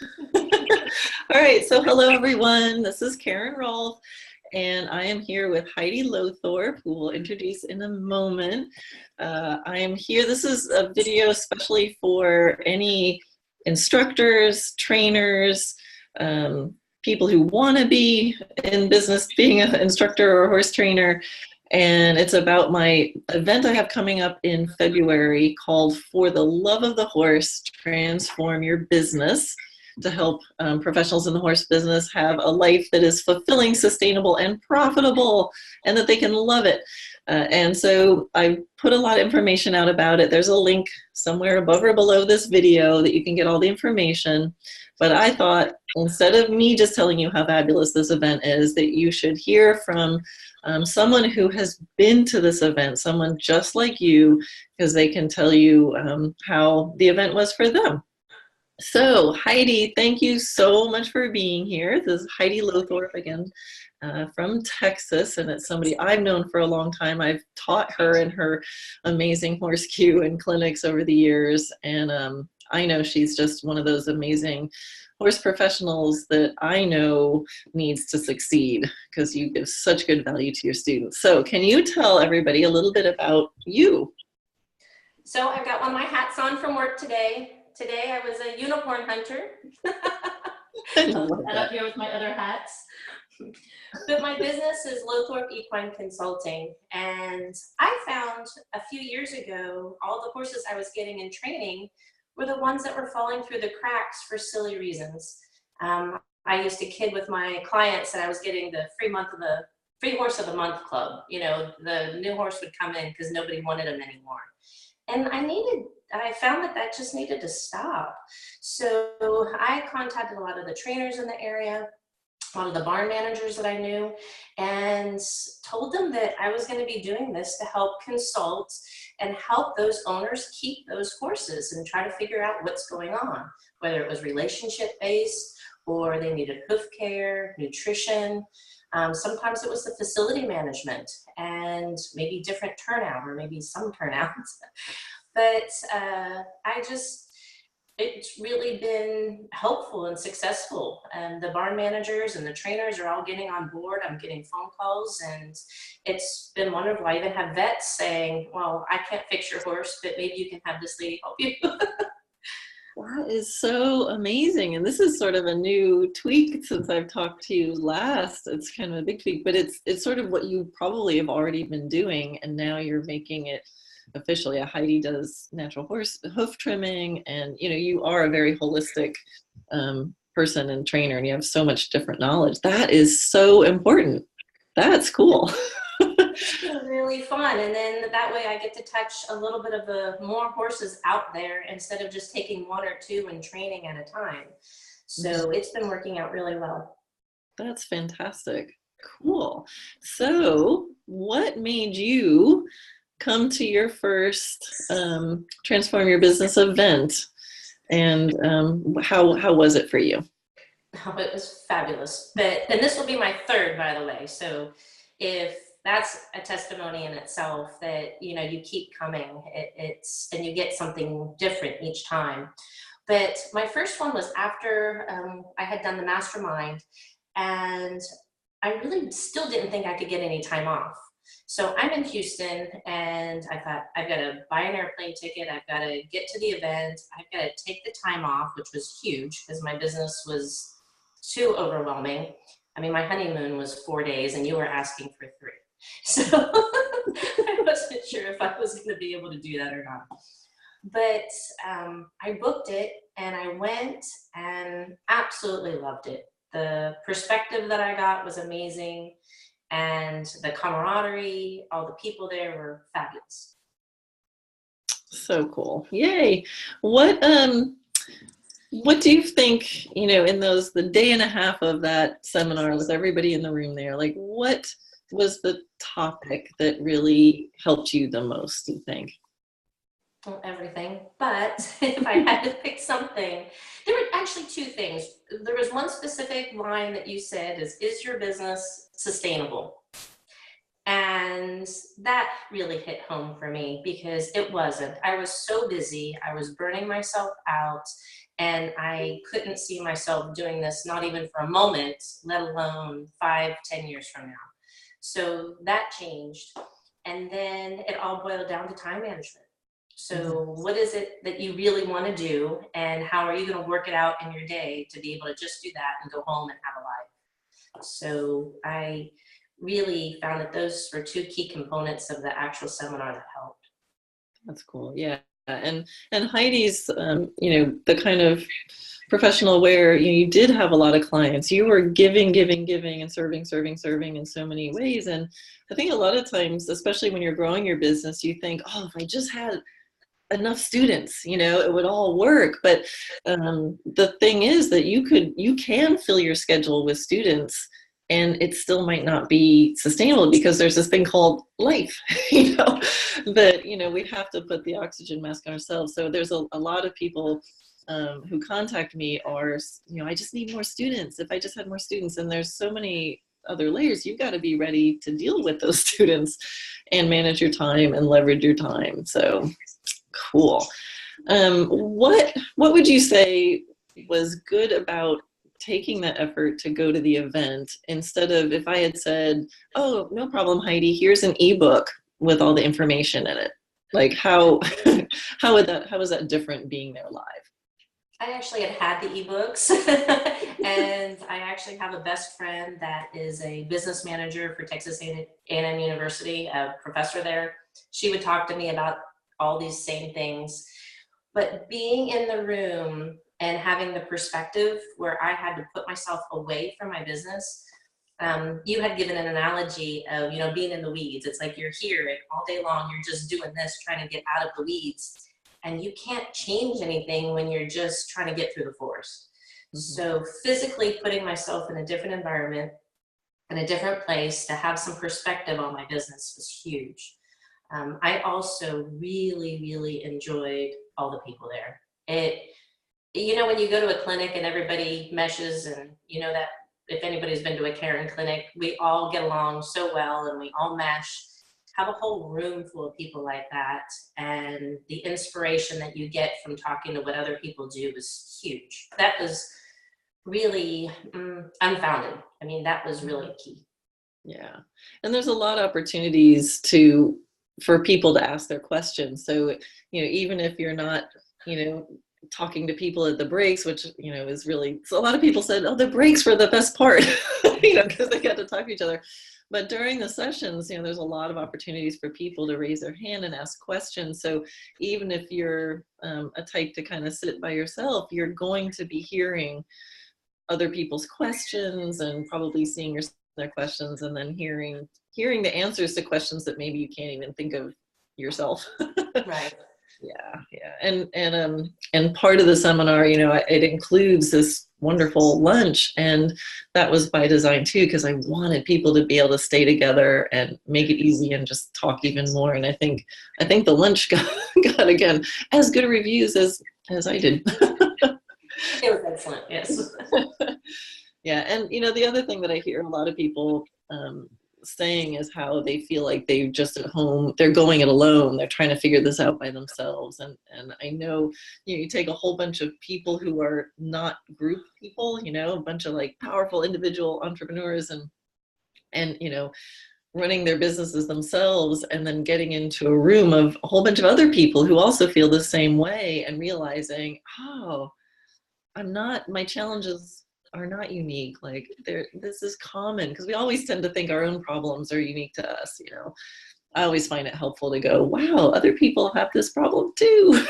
All right, so hello everyone. This is Karen Rohlf, and I am here with Heidi Lowthorp, who we'll introduce in a moment. I am here. This is a video especially for any instructors, trainers, people who want to be in business, being an instructor or a horse trainer. And it's about my event I have coming up in February called For the Love of the Horse, Transform Your Business, to help professionals in the horse business have a life that is fulfilling, sustainable, and profitable, and that they can love it. And so I put a lot of information out about it. There's a link somewhere above or below this video that you can get all the information. But I thought, instead of me just telling you how fabulous this event is, that you should hear from someone who has been to this event, someone just like you, because they can tell you how the event was for them. So Heidi, thank you so much for being here. This is Heidi Lowthorp again from Texas, and it's somebody I've known for a long time. I've taught her in her amazing horse cue and clinics over the years, and I know she's just one of those amazing horse professionals that I know needs to succeed because you give such good value to your students. So can you tell everybody a little bit about you? So I've got one of my hats on from work today. Today I was a unicorn hunter. And up here with my other hats. But my business is Lowthorp Equine Consulting. And I found a few years ago, all the horses I was getting in training were the ones that were falling through the cracks for silly reasons. I used to kid with my clients that I was getting the free horse of the month club. You know, the new horse would come in because nobody wanted him anymore. And I found that just needed to stop. So I contacted a lot of the trainers in the area, a lot of the barn managers that I knew, and told them that I was going to be doing this to help consult and help those owners keep those horses and try to figure out what's going on, whether it was relationship based or they needed hoof care, nutrition. Sometimes it was the facility management and maybe different turnout or maybe some turnouts. But it's really been helpful and successful. And the barn managers and the trainers are all getting on board. I'm getting phone calls and it's been wonderful. I even have vets saying, well, I can't fix your horse, but maybe you can have this lady help you. That is so amazing. And this is sort of a new tweak since I've talked to you last. It's kind of a big tweak, but it's sort of what you probably have already been doing. And now you're making it officially. Heidi does natural horse hoof trimming, and you are a very holistic person and trainer, and you have so much different knowledge. That is so important. That's cool. It's been really fun, and then that way I get to touch a little bit of the more horses out there instead of just taking one or two and training at a time. So it's been working out really well. That's fantastic. Cool. So what made you come to your first Transform Your Business event, and how was it for you? Oh, it was fabulous. And this will be my third, by the way. So if that's a testimony in itself that, you keep coming, and you get something different each time. But my first one was after I had done the mastermind, and I really still didn't think I could get any time off. So I'm in Houston, and I thought, I've got to buy an airplane ticket. I've got to get to the event. I've got to take the time off, which was huge because my business was too overwhelming. I mean, my honeymoon was 4 days, and you were asking for 3. So I wasn't sure if I was going to be able to do that or not. But I booked it, and I went and absolutely loved it. The perspective that I got was amazing. And the camaraderie, all the people there were fabulous. So cool. Yay. What do you think, in the day and a half of that seminar with everybody in the room there, like what was the topic that really helped you the most, do you think? Well, everything, but if I had to pick something, there were actually 2 things. There was one specific line that you said is your business sustainable? And that really hit home for me because it wasn't. I was so busy, I was burning myself out, and I couldn't see myself doing this, not even for a moment, let alone 5, 10 years from now. So that changed. And then it all boiled down to time management. Mhm. So, what is it that you really want to do, and how are you going to work it out in your day to be able to just do that and go home and have a life? So, I really found that those were two key components of the actual seminar that helped. That's cool. Yeah. And Heidi's, the kind of professional where you did have a lot of clients. You were giving, giving, giving, and serving, serving, serving in so many ways. And I think a lot of times, especially when you're growing your business, you think, oh, if I just had enough students, it would all work. But the thing is that you can fill your schedule with students, and it still might not be sustainable because there's this thing called life, but we have to put the oxygen mask on ourselves. So there's a lot of people who contact me are, I just need more students. If I just had more students, and there's so many other layers, you've got to be ready to deal with those students and manage your time and leverage your time. So cool. What would you say was good about taking that effort to go to the event instead of if I had said, "Oh, no problem, Heidi. Here's an ebook with all the information in it." Like how how is that different being there live? I actually had the ebooks, and I actually have a best friend that is a business manager for Texas A&M University, a professor there. She would talk to me about all these same things, but being in the room and having the perspective where I had to put myself away from my business. You had given an analogy of, being in the weeds. It's like you're here and all day long, you're just doing this, trying to get out of the weeds. And you can't change anything when you're just trying to get through the forest. Mm-hmm. So physically putting myself in a different environment, in a different place to have some perspective on my business was huge. I also really, really enjoyed all the people there. When you go to a clinic and everybody meshes, and that if anybody's been to a Karen clinic, we all get along so well and we all mesh. Have a whole room full of people like that, and the inspiration that you get from talking to what other people do is huge. That was really unfounded. I mean, that was really key. Yeah. And there's a lot of opportunities for people to ask their questions. So, even if you're not, talking to people at the breaks, which, is really, so a lot of people said, oh, the breaks were the best part, because they got to talk to each other. But during the sessions, there's a lot of opportunities for people to raise their hand and ask questions. So even if you're a type to kind of sit by yourself, you're going to be hearing other people's questions and probably seeing their questions, and then hearing the answers to questions that maybe you can't even think of yourself. Right. Yeah. And part of the seminar, it includes this wonderful lunch, and that was by design too, because I wanted people to be able to stay together and make it easy and just talk even more. And I think the lunch got again as good reviews as I did. It was excellent. Yes. Yeah. And the other thing that I hear a lot of people saying is how they feel like they just at home, they're going it alone, they're trying to figure this out by themselves. And I know, you take a whole bunch of people who are not group people, a bunch of like powerful individual entrepreneurs and running their businesses themselves, and then getting into a room of a whole bunch of other people who also feel the same way, and realizing, oh, my challenges are not unique. Like this is common, because we always tend to think our own problems are unique to us. I always find it helpful to go, wow, other people have this problem too.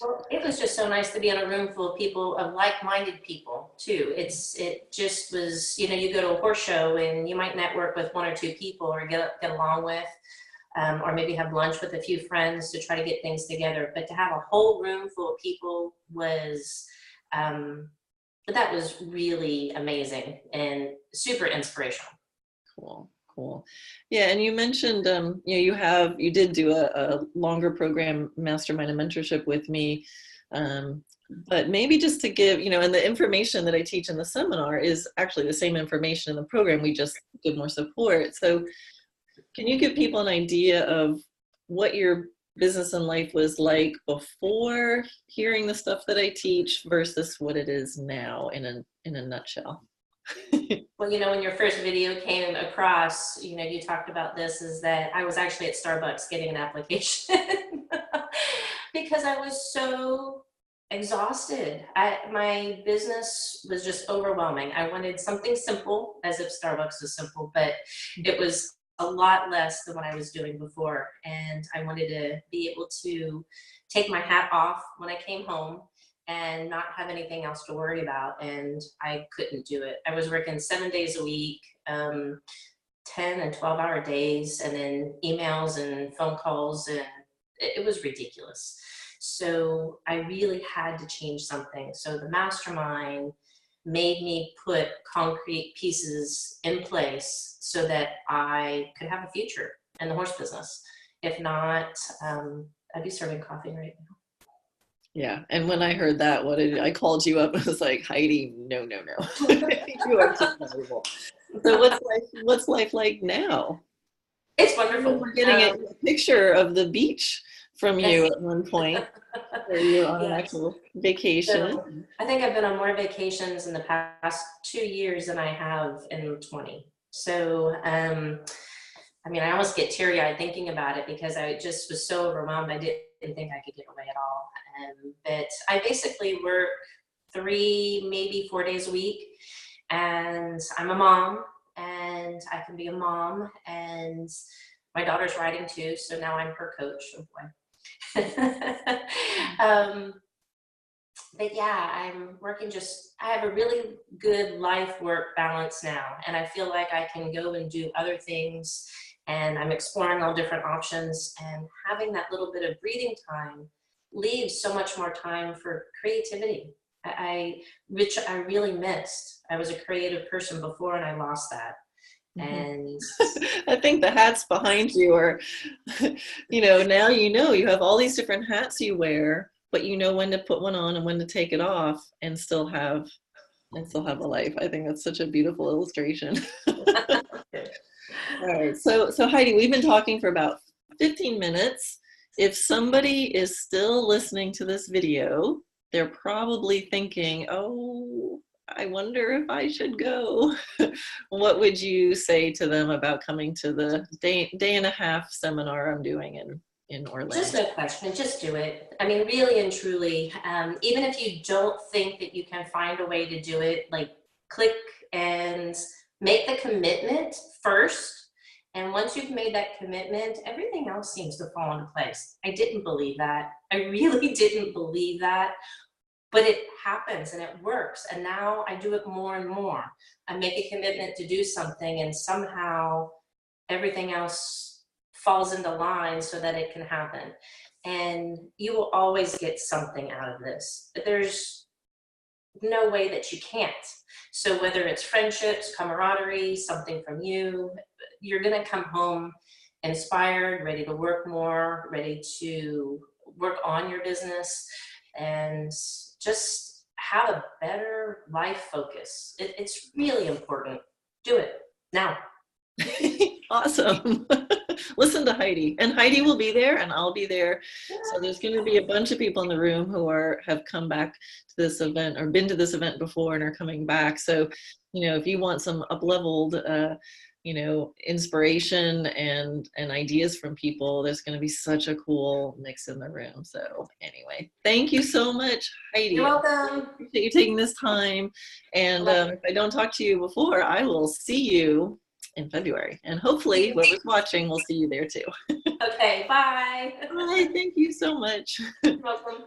Well, it was just so nice to be in a room full of people, of like-minded people too. It just was, you go to a horse show and you might network with one or two people or get along with, or maybe have lunch with a few friends to try to get things together. But to have a whole room full of people was, that was really amazing and super inspirational. Cool. Yeah, and you mentioned, you did do a longer program, mastermind and mentorship with me. But maybe just to give, and the information that I teach in the seminar is actually the same information in the program. We just give more support. So can you give people an idea of what your business and life was like before hearing the stuff that I teach versus what it is now in a nutshell? Well, when your first video came across, you talked about this, is that I was actually at Starbucks getting an application because I was so exhausted. My business was just overwhelming. I wanted something simple, as if Starbucks was simple, but it was a lot less than what I was doing before. And I wanted to be able to take my hat off when I came home and not have anything else to worry about. And I couldn't do it. I was working 7 days a week, 10 and 12-hour days, and then emails and phone calls, and it was ridiculous. So I really had to change something. So the mastermind made me put concrete pieces in place so that I could have a future in the horse business. If not, I'd be serving coffee right now. Yeah, and when I heard that, I called you up and was like, Heidi, no. You are too valuable. So what's life like now? It's wonderful. We're getting a picture of the beach from you at one point, where you were on an actual vacation. So, I think I've been on more vacations in the past 2 years than I have in 20. So, I almost get teary-eyed thinking about it because I just was so overwhelmed. I didn't think I could get away at all. But I basically work 3, maybe 4 days a week, and I'm a mom, and I can be a mom, and my daughter's riding too, so now I'm her coach. Oh boy. But yeah, I'm working I have a really good life-work balance now, and I feel like I can go and do other things, and I'm exploring all different options, and having that little bit of breathing time leaves so much more time for creativity, which I really missed. I was a creative person before, and I lost that. And I think the hats behind you are, now you have all these different hats you wear, but you know when to put one on and when to take it off and still have a life. I think that's such a beautiful illustration. All right, so Heidi, we've been talking for about 15 minutes. If somebody is still listening to this video, they're probably thinking, oh, I wonder if I should go. What would you say to them about coming to the day and a half seminar I'm doing in Orlando? Just no question, just do it. Really and truly, even if you don't think that you can find a way to do it, click and make the commitment first. And once you've made that commitment, everything else seems to fall into place. I didn't believe that. I really didn't believe that. But it happens and it works. And now I do it more and more. I make a commitment to do something, and somehow everything else falls into line so that it can happen. And you will always get something out of this. But there's no way that you can't. So whether it's friendships, camaraderie, something from you, you're going to come home inspired, ready to work more, ready to work on your business, and just have a better life focus. It's really important. Do it now. Awesome. Listen to Heidi, and Heidi will be there, and I'll be there. So there's going to be a bunch of people in the room who have come back to this event or been to this event before and are coming back. So, if you want some up-leveled, inspiration and ideas from people, there's going to be such a cool mix in the room. So anyway, thank you so much, Heidi. You're welcome. I appreciate you taking this time. And if I don't talk to you before, I will see you in February. And hopefully whoever's watching will see you there too. Okay, bye. Bye, thank you so much. You're welcome.